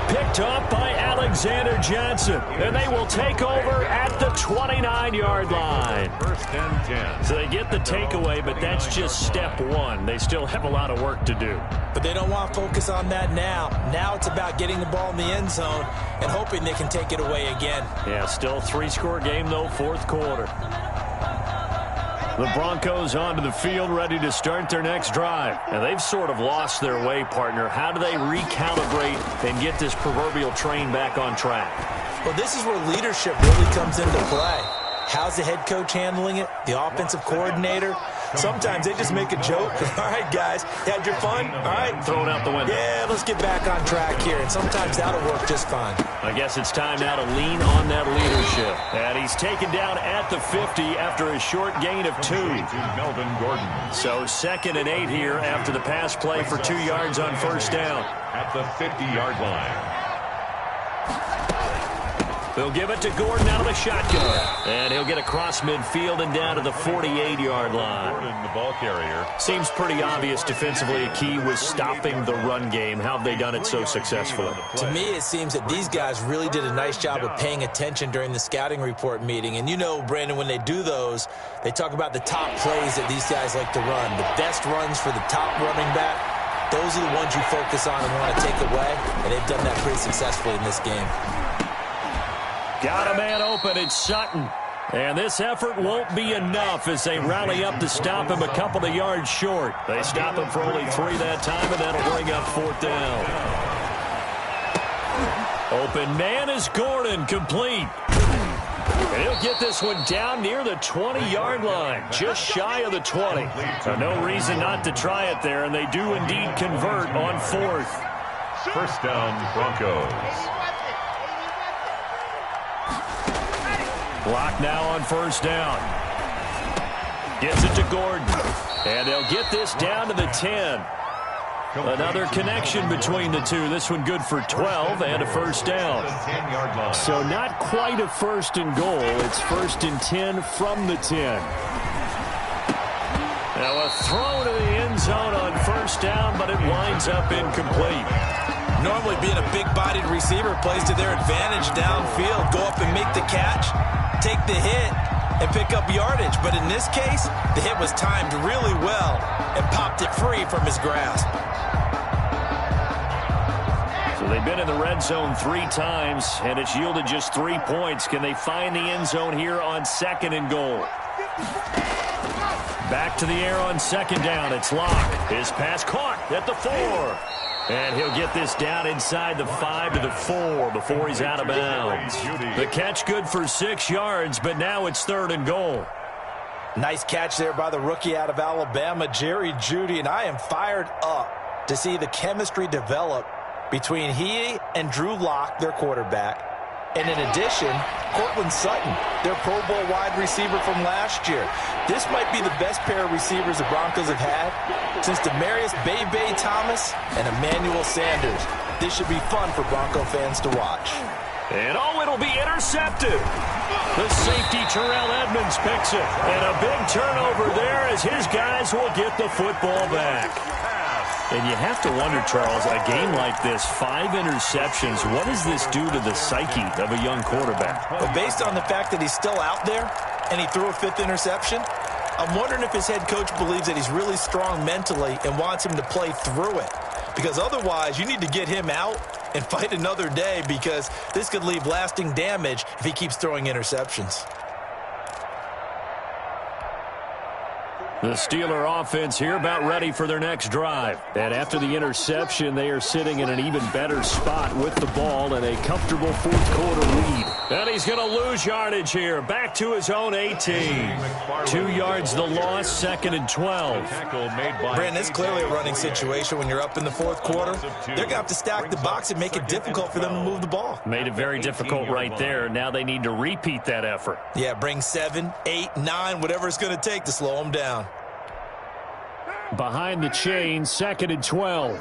Picked up by Alexander Johnson. And they will take over at the 29-yard line. First and 10. So they get the takeaway, but that's just step 1. They still have a lot of work to do. But they don't want to focus on that now. Now it's about getting the ball in the end zone and hoping they can take it away again. Yeah, still 3-score game, though, 4th quarter. The Broncos onto the field, ready to start their next drive. And they've sort of lost their way, partner. How do they recalibrate and get this proverbial train back on track? Well, this is where leadership really comes into play. How's the head coach handling it? The offensive coordinator? Sometimes they just make a joke. All right, guys, had your fun? All right. Throw it out the window. Yeah, let's get back on track here. And sometimes that'll work just fine. I guess it's time now to lean on that leadership. And he's taken down at the 50 after a short gain of 2. Melvin Gordon. So 2nd and 8 here after the pass play for 2 yards on first down. At the 50-yard line. They'll give it to Gordon out of the shotgun. And he'll get across midfield and down to the 48-yard line. Gordon, the ball carrier. Seems pretty obvious defensively a key was stopping the run game. How have they done it so successfully? To me, it seems that these guys really did a nice job of paying attention during the scouting report meeting. And you know, Brandon, when they do those, they talk about the top plays that these guys like to run. The best runs for the top running back, those are the ones you focus on and want to take away. And they've done that pretty successfully in this game. Got a man open, it's Sutton. And this effort won't be enough as they rally up to stop him a couple of yards short. They stop him for only 3 that time, and that'll bring up 4th down. Open man is Gordon, complete. And he'll get this one down near the 20-yard line, just shy of the 20. So no reason not to try it there, and they do indeed convert on 4th. First down, Broncos. Clock now on first down. Gets it to Gordon. And they'll get this down to the 10. Another connection between the two. This one good for 12 and a first down. So not quite a first and goal. It's first and 10 from the 10. Now a throw to the end zone on first down, but it winds up incomplete. Normally being a big-bodied receiver plays to their advantage downfield. Go up and make the catch, take the hit, and pick up yardage. But in this case, the hit was timed really well and popped it free from his grasp. So they've been in the red zone 3 times, and it's yielded just 3 points. Can they find the end zone here on second and goal? Back to the air on second down. It's Locke. His pass caught at the 4. And he'll get this down inside the 5 to the 4 before he's out of bounds. The catch good for 6 yards, but now it's third and goal. Nice catch there by the rookie out of Alabama, Jerry Jeudy, and I am fired up to see the chemistry develop between he and Drew Lock, their quarterback. And in addition, Cortland Sutton, their Pro Bowl wide receiver from last year. This might be the best pair of receivers the Broncos have had since Demaryius Bebe Thomas and Emmanuel Sanders. This should be fun for Bronco fans to watch. And it'll be intercepted. The safety Terrell Edmonds picks it. And a big turnover there as his guys will get the football back. And you have to wonder, Charles, a game like this, 5 interceptions, what does this do to the psyche of a young quarterback? But based on the fact that he's still out there and he threw a 5th interception, I'm wondering if his head coach believes that he's really strong mentally and wants him to play through it. Because otherwise, you need to get him out and fight another day, because this could leave lasting damage if he keeps throwing interceptions. The Steeler offense here about ready for their next drive. And after the interception, they are sitting in an even better spot with the ball and a comfortable 4th quarter lead. And he's going to lose yardage here. Back to his own 18. 2 yards the loss, 2nd and 12. Brandon, it's clearly a running situation when you're up in the 4th quarter. They're going to have to stack the box and make it difficult for them to move the ball. Made it very difficult right there. Now they need to repeat that effort. Yeah, bring 7, 8, 9, whatever it's going to take to slow them down. Behind the chain, 2nd and 12.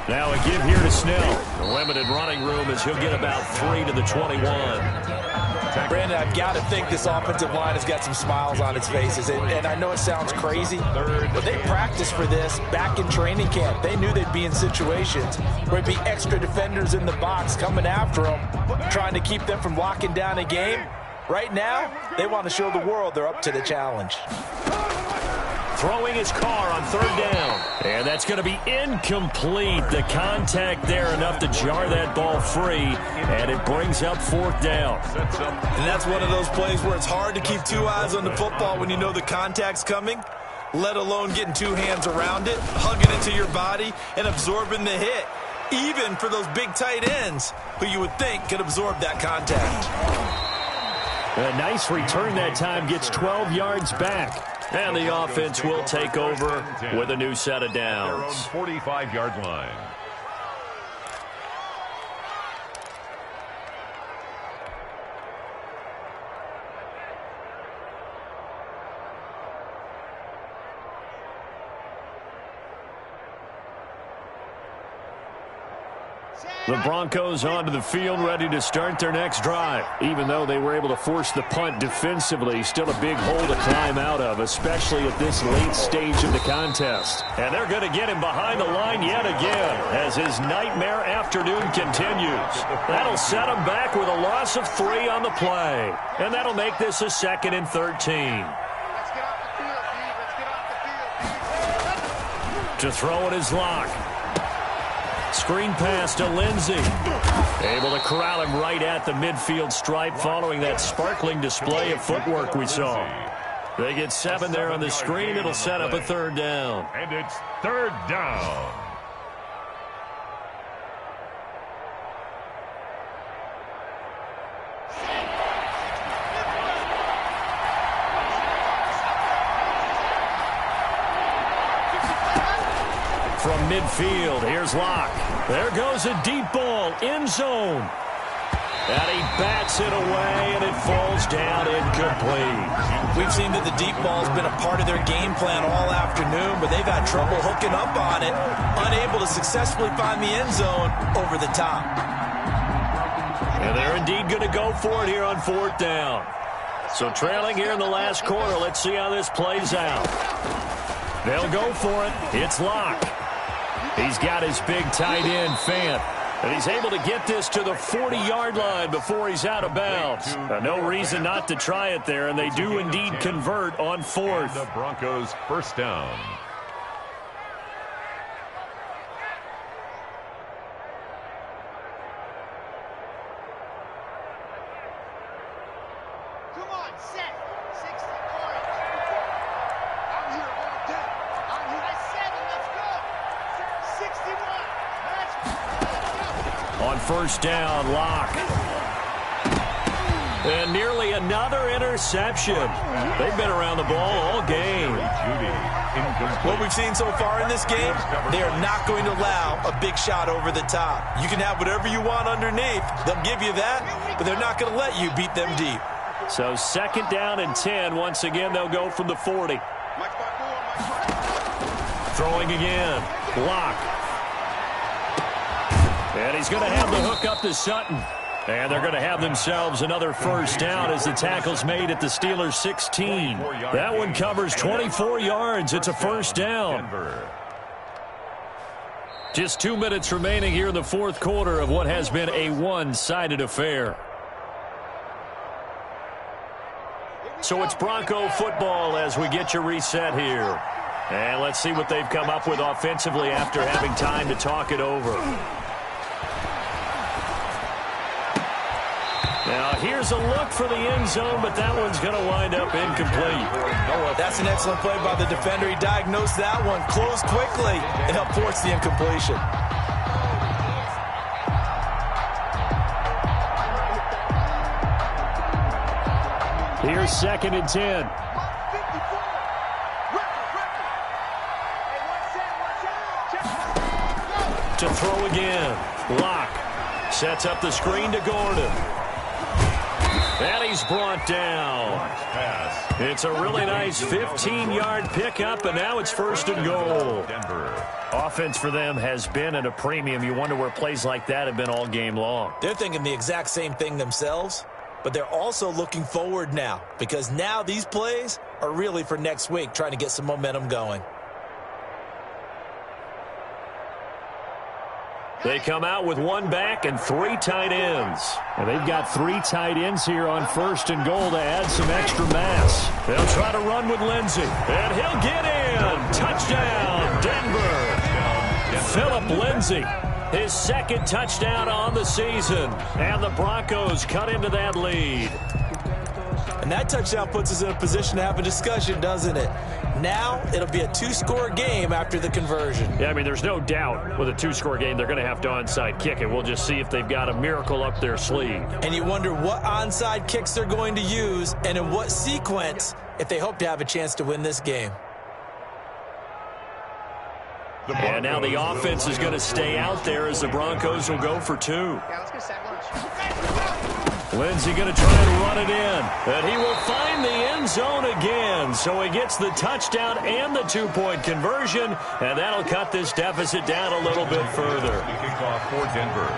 Now a give here to Snell. The limited running room as he'll get about 3 to the 21. Brandon, I've got to think this offensive line has got some smiles on its faces. And I know it sounds crazy, but they practiced for this back in training camp. They knew they'd be in situations where it'd be extra defenders in the box coming after them, trying to keep them from locking down a game. Right now, they want to show the world they're up to the challenge. Throwing his car on 3rd down. And that's going to be incomplete. The contact there enough to jar that ball free. And it brings up 4th down. And that's one of those plays where it's hard to keep 2 eyes on the football when you know the contact's coming, let alone getting 2 hands around it, hugging it to your body, and absorbing the hit. Even for those big tight ends who you would think could absorb that contact. A nice return that time, gets 12 yards back. And the offense will take over with a new set of downs. 45-yard line. The Broncos onto the field, ready to start their next drive. Even though they were able to force the punt defensively, still a big hole to climb out of, especially at this late stage of the contest. And they're going to get him behind the line yet again as his nightmare afternoon continues. That'll set him back with a loss of 3 on the play. And that'll make this a 2nd and 13. To throw it is Locke. Screen pass to Lindsey. Able to corral him right at the midfield stripe following that sparkling display of footwork we saw. They get 7 there on the screen. It'll set up a 3rd down. And it's 3rd down. From midfield, here's Locke. There goes a deep ball, end zone. And he bats it away, and it falls down incomplete. We've seen that the deep ball's been a part of their game plan all afternoon, but they've had trouble hooking up on it, unable to successfully find the end zone over the top. And they're indeed going to go for it here on 4th down. So trailing here in the last quarter, let's see how this plays out. They'll go for it. It's Locke. He's got his big tight end, Fant. And he's able to get this to the 40-yard line before he's out of bounds. No reason not to try it there, and they do indeed convert on 4th. The Broncos first down. Come on, set. 60 points. I'm here all day. I'm here at 7. Let's go. 61. On 1st down, Locke. And nearly another interception. They've been around the ball all game. What we've seen so far in this game, they are not going to allow a big shot over the top. You can have whatever you want underneath. They'll give you that, but they're not going to let you beat them deep. So 2nd down and 10. Once again, they'll go from the 40. Throwing again. Locke. And he's going to have the hook up to Sutton. And they're going to have themselves another 1st down as the tackle's made at the Steelers' 16. That one covers 24 yards. It's a 1st down. Just 2 minutes remaining here in the 4th quarter of what has been a one-sided affair. So it's Bronco football as we get you reset here. And let's see what they've come up with offensively after having time to talk it over. Now, here's a look for the end zone, but that one's going to wind up incomplete. That's an excellent play by the defender. He diagnosed that one, closed quickly, and helped force the incompletion. Here's 2nd and 10. To throw again. Locke sets up the screen to Gordon. And he's brought down. It's a really nice 15-yard pickup, and now it's 1st and goal. Offense for them has been at a premium. You wonder where plays like that have been all game long. They're thinking the exact same thing themselves, but they're also looking forward now, because now these plays are really for next week, trying to get some momentum going. They come out with 1 back and 3 tight ends. And they've got 3 tight ends here on 1st and goal to add some extra mass. They'll try to run with Lindsey. And he'll get in. Touchdown, Denver. Phillip Lindsey, his 2nd touchdown on the season. And the Broncos cut into that lead. And that touchdown puts us in a position to have a discussion, doesn't it? Now it'll be a 2-score game after the conversion. Yeah, I mean, there's no doubt with a 2-score game they're going to have to onside kick it. We'll just see if they've got a miracle up their sleeve. And you wonder what onside kicks they're going to use and in what sequence if they hope to have a chance to win this game. And now the offense is going to stay out there as the Broncos will go for 2. Lindsey going to try and run it in. And he will find the end zone again. So he gets the touchdown and the 2-point conversion. And that'll cut this deficit down a little bit further. Kickoff for Denver.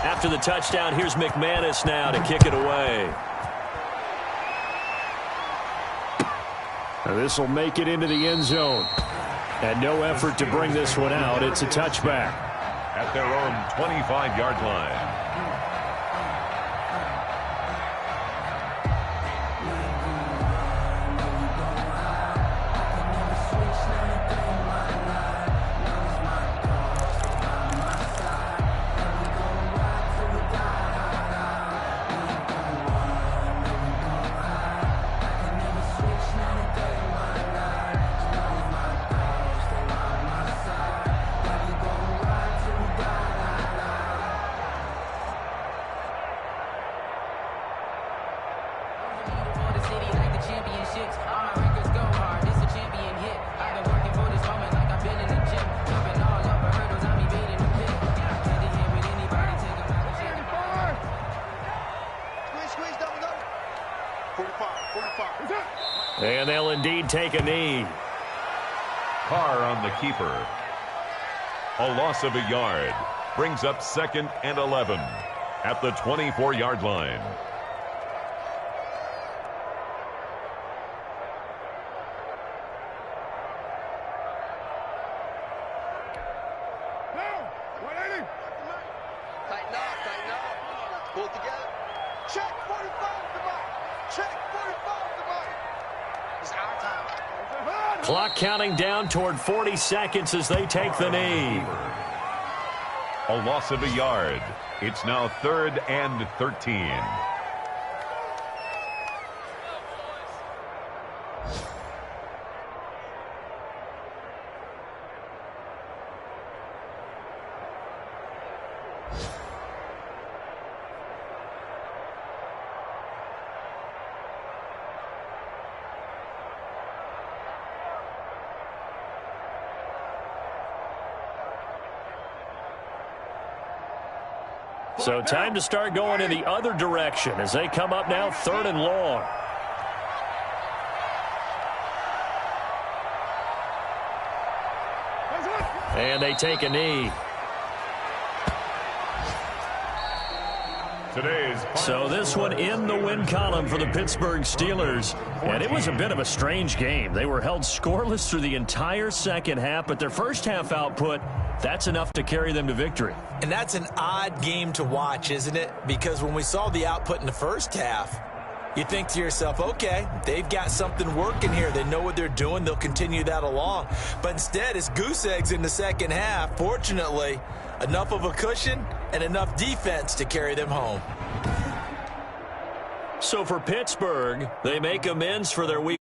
After the touchdown, here's McManus now to kick it away. Now this will make it into the end zone. And no effort to bring this one out. It's a touchback. At their own 25-yard line. And they'll indeed take a knee. Carr on the keeper. A loss of a yard. Brings up 2nd and 11 at the 24-yard line. Tighten up. Pull it together. Check 45 the mark. Check 45 the mark. It's our time. Clock counting down toward 40 seconds as they take the knee. A loss of a yard. It's now 3rd and 13. So time to start going in the other direction as they come up now 3rd and long. And they take a knee. So this one in the win column for the Pittsburgh Steelers. And it was a bit of a strange game. They were held scoreless through the entire second half, but their first half output, that's enough to carry them to victory. And that's an odd game to watch, isn't it? Because when we saw the output in the first half, you think to yourself, okay, they've got something working here. They know what they're doing. They'll continue that along. But instead, it's goose eggs in the second half. Fortunately, enough of a cushion and enough defense to carry them home. So for Pittsburgh, they make amends for their week.